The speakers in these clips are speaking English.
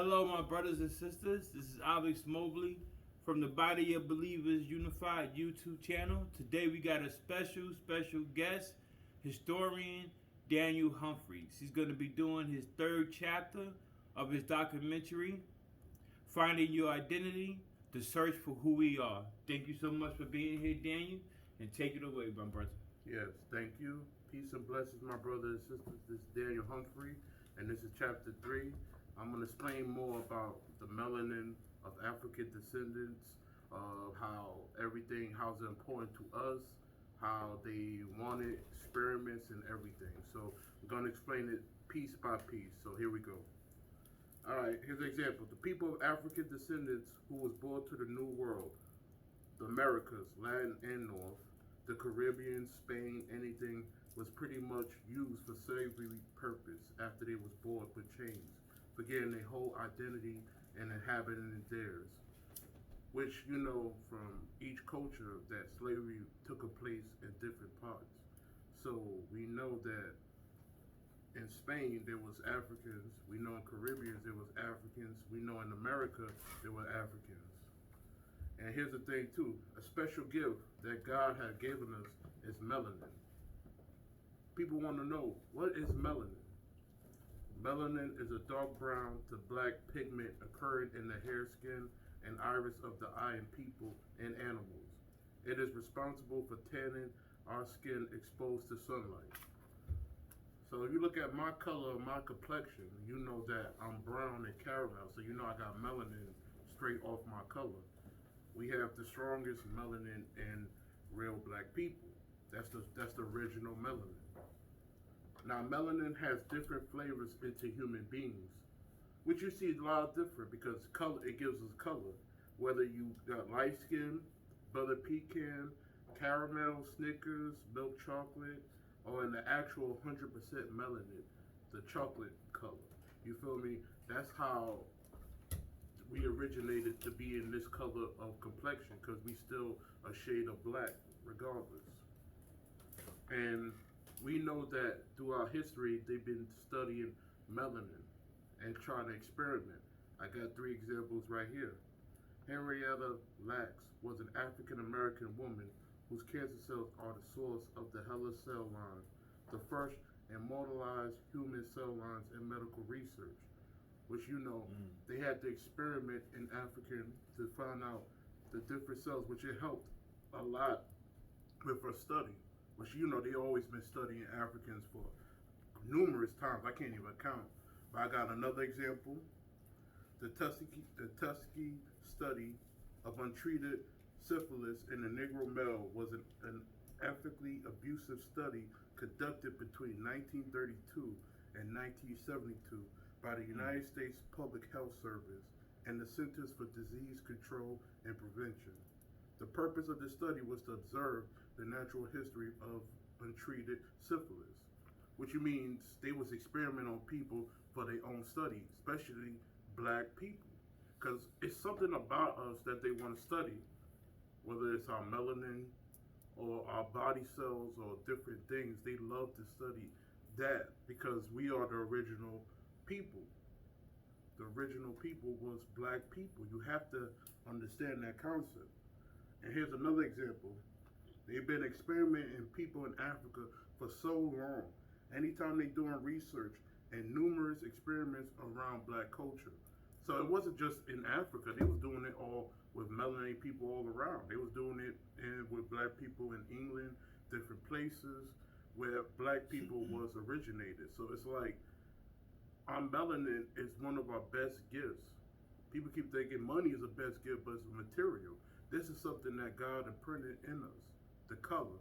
Hello, my brothers and sisters. This is Alex Mobley from the Body of Believers Unified YouTube channel. Today we got a special guest, historian Daniel Humphreys. He's going to be doing his third chapter of his documentary, Finding Your Identity, The Search for Who We Are. Thank you so much for being here, Daniel, and take it away, my brother. Yes, thank you. Peace and blessings, my brothers and sisters. This is Daniel Humphrey, and this is chapter 3. I'm going to explain more about the melanin of African descendants, how it's important to us, how they wanted experiments and everything. So I'm going to explain it piece by piece. So here we go. All right, here's an example. The people of African descendants who was brought to the New World, the Americas, Latin and North, the Caribbean, Spain, anything was pretty much used for slavery purpose after they was bought with chains, forgetting their whole identity and inhabiting theirs, which you know from each culture that slavery took a place in different parts. So we know that in Spain there was Africans, we know in Caribbean there was Africans, we know in America there were Africans. And here's the thing too, a special gift that God had given us is melanin. People want to know, what is melanin? Melanin is a dark brown to black pigment occurring in the hair, skin, and iris of the eye in people and animals. It is responsible for tanning our skin exposed to sunlight. So if you look at my color, my complexion, you know that I'm brown and caramel, so you know I got melanin straight off my color. We have the strongest melanin in real black people. That's the original melanin. Now melanin has different flavors into human beings, which you see a lot different because color, it gives us color. Whether you got light skin, butter pecan, caramel, Snickers, milk chocolate, or in the actual 100% melanin, the chocolate color. You feel me? That's how we originated to be in this color of complexion because we still a shade of black regardless. And we know that throughout history they've been studying melanin and trying to experiment. I got 3 examples right here. Henrietta Lacks was an African American woman whose cancer cells are the source of the HeLa cell line, the first immortalized human cell lines in medical research, which you know, they had to experiment in African to find out the different cells, which it helped a lot with her study, which you know, they always been studying Africans for numerous times. I can't even count. But I got another example. The Tuskegee study of untreated syphilis in a Negro male was an ethically abusive study conducted between 1932 and 1972 by the United States Public Health Service and the Centers for Disease Control and Prevention. The purpose of this study was to observe the natural history of untreated syphilis, which means they was experimenting on people for their own study, especially black people, because it's something about us that they want to study, whether it's our melanin or our body cells or different things. They love to study that because we are the original people. The original people was black people. You have to understand that concept. And here's another example. They've been experimenting people in Africa for so long. Anytime they're doing research and numerous experiments around black culture. So it wasn't just in Africa. They was doing it all with melanated people all around. They was doing it with black people in England, different places where black people was originated. So it's like, our melanin is one of our best gifts. People keep thinking money is the best gift, but it's a material. This is something that God imprinted in us, the color.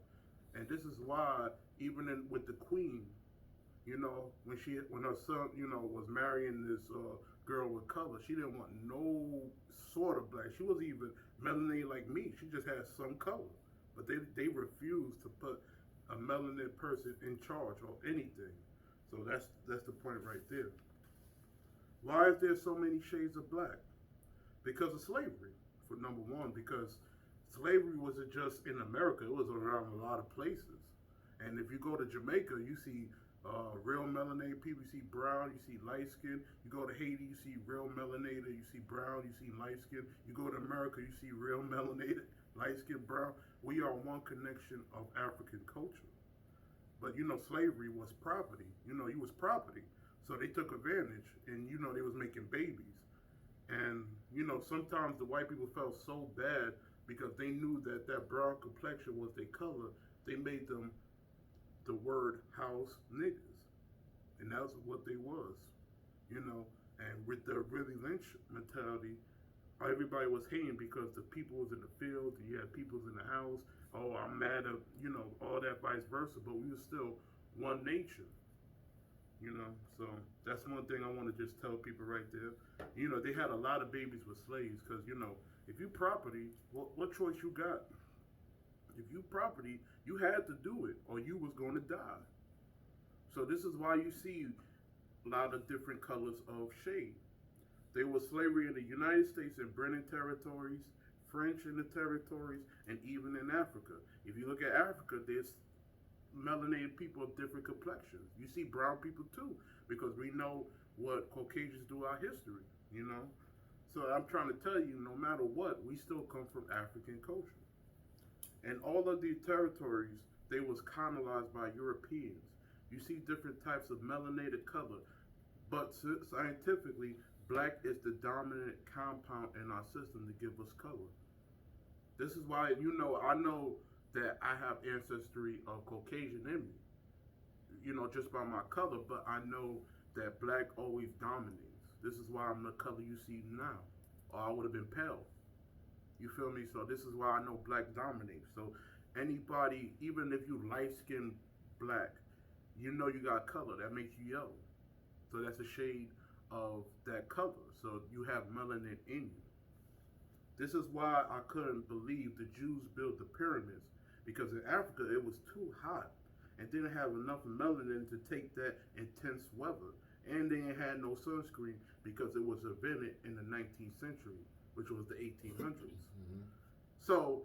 And this is why, even with the queen, you know, when her son, you know, was marrying this girl with color, she didn't want no sort of black. She wasn't even melanated like me. She just had some color. But they refused to put a melanated person in charge or anything. So that's the point right there. Why is there so many shades of black? Because of slavery, for number one, because slavery wasn't just in America, it was around a lot of places. And if you go to Jamaica, you see Real melanated people, you see brown, you see light skin. You go to Haiti, you see real melanated, you see brown, you see light skin. You go to America, you see real melanated, light skin, brown. We are one connection of African culture. But slavery was property. You was property. So they took advantage, and they was making babies. And sometimes the white people felt so bad because they knew that that brown complexion was their color. They made them the word house niggas, and that's what they was, And with the really lynch mentality, everybody was hating because the people was in the field, and you had peoples in the house. Oh, I'm mad at all that vice versa, but we were still one nature, So that's one thing I want to just tell people right there. They had a lot of babies with slaves because if you property, what choice you got? If you property, you had to do it or you was going to die. So this is why you see a lot of different colors of shade. There was slavery in the United States and British territories, French in the territories, and even in Africa. If you look at Africa, there's melanated people of different complexions. You see brown people too, because we know what Caucasians do our history, So I'm trying to tell you, no matter what, we still come from African culture. And all of these territories, they was colonized by Europeans. You see different types of melanated color, but scientifically, black is the dominant compound in our system to give us color. This is why, I know that I have ancestry of Caucasian in me, just by my color, but I know that black always dominates. This is why I'm the color you see now, or I would have been pale. You feel me? So this is why I know black dominates. So anybody, even if you light-skinned black, you got color. That makes you yellow. So that's a shade of that color. So you have melanin in you. This is why I couldn't believe the Jews built the pyramids, because in Africa it was too hot and didn't have enough melanin to take that intense weather. And they had no sunscreen because it was invented in the 19th century, which was the 1800s. Mm-hmm. So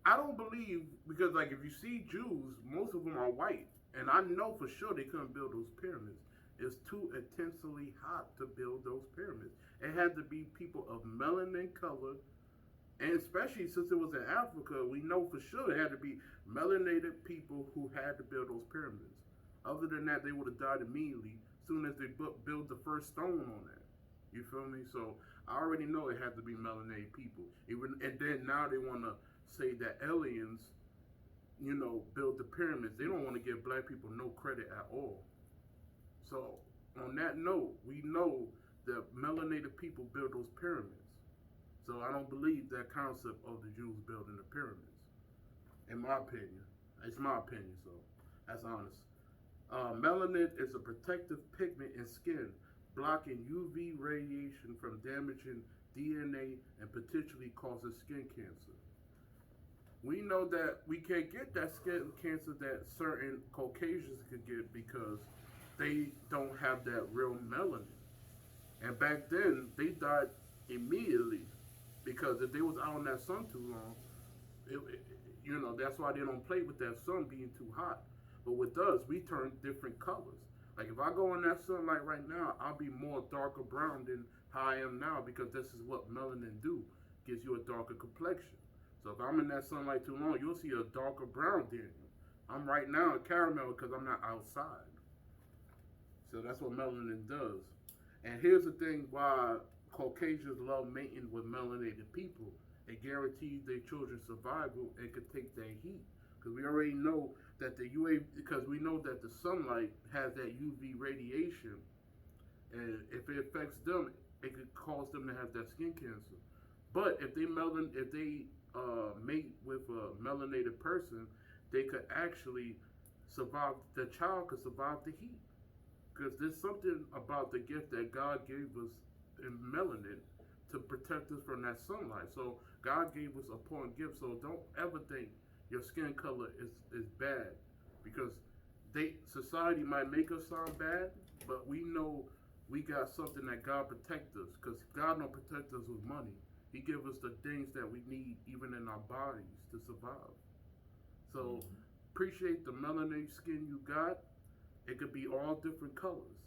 I don't believe, because like if you see Jews, most of them are white. And I know for sure they couldn't build those pyramids. It's too intensely hot to build those pyramids. It had to be people of melanin color, and especially since it was in Africa, we know for sure it had to be melanated people who had to build those pyramids. Other than that, they would have died immediately as soon as they built the first stone on that. You feel me? So I already know it had to be melanated people. And then now they want to say that aliens, build the pyramids. They don't want to give black people no credit at all. So on that note, we know that melanated people build those pyramids. So I don't believe that concept of the Jews building the pyramids. In my opinion. It's my opinion, so that's honest. Melanin is a protective pigment in skin, blocking UV radiation from damaging DNA and potentially causing skin cancer. We know that we can't get that skin cancer that certain Caucasians could get because they don't have that real melanin. And back then, they died immediately because if they was out in that sun too long, that's why they don't play with that sun being too hot. But with us, we turn different colors. Like if I go in that sunlight right now, I'll be more darker brown than how I am now because this is what melanin do, gives you a darker complexion. So if I'm in that sunlight too long, you'll see a darker brown Daniel. I'm right now a caramel because I'm not outside. So that's what melanin does. And here's the thing why Caucasians love mating with melanated people. It guarantees their children's survival and could take their heat. Because we already know that because we know that the sunlight has that UV radiation, and if it affects them, it could cause them to have that skin cancer. But if they mate with a melanated person, they could actually survive. The child could survive the heat. Because there's something about the gift that God gave us in melanin to protect us from that sunlight. So God gave us a important gift. So don't ever think your skin color is bad, because society might make us sound bad, but we know we got something that God protect us, because God don't protect us with money. He gives us the things that we need even in our bodies to survive. So appreciate the melanated skin you got. It could be all different colors.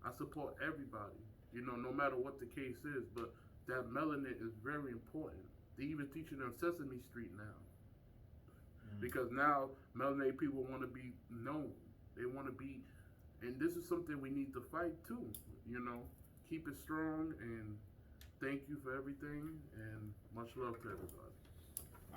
I support everybody, no matter what the case is. But that melanin is very important. They even teach it on Sesame Street now. Because now melanated people want to be known. They want to be, and this is something we need to fight too. Keep it strong, and thank you for everything, and much love to everybody.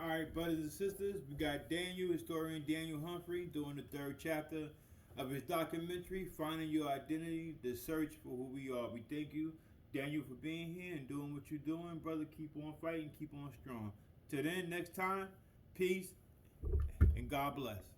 All right, brothers and sisters, we got historian Daniel Humphrey, doing the 3rd chapter of his documentary, Finding Your Identity, The Search for Who We Are. We thank you, Daniel, for being here and doing what you're doing. Brother, keep on fighting, keep on strong. Till then, next time, peace, and God bless.